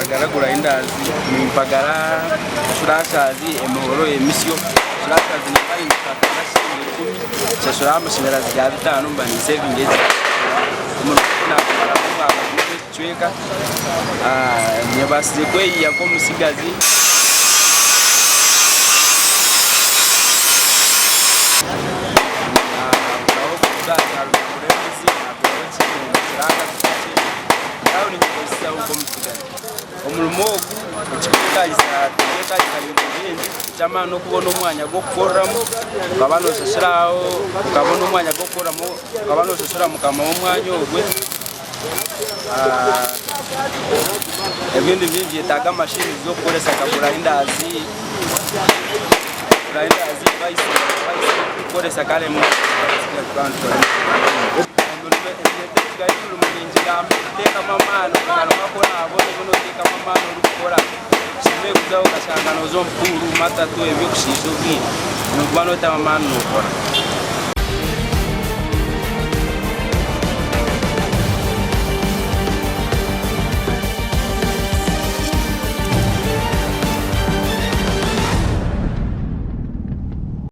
garagura indazi nimpagara surashazi emihoro emisyo surashazi nibai mutaka shingiro 10 cyashura amashanyarazi ya 5 mba ni saving age umuntu nakora kwa chweka nyabasize kwe yako musigazi omulimo chama no kubona umwanya go gukoramo ukabano sashiraho ukabona umwanya go gukoramo ukabano sashira mukama umwanya ogwe ebindi bindi taga machine zo gukoresha kabura indazi baisi gukoresha kale mu teka mamano kana makona abone bono teka mamano rukora shime kuzao kashanga nozo mpuru matatu ebyo kushizo bwi nubano ta mamano ukora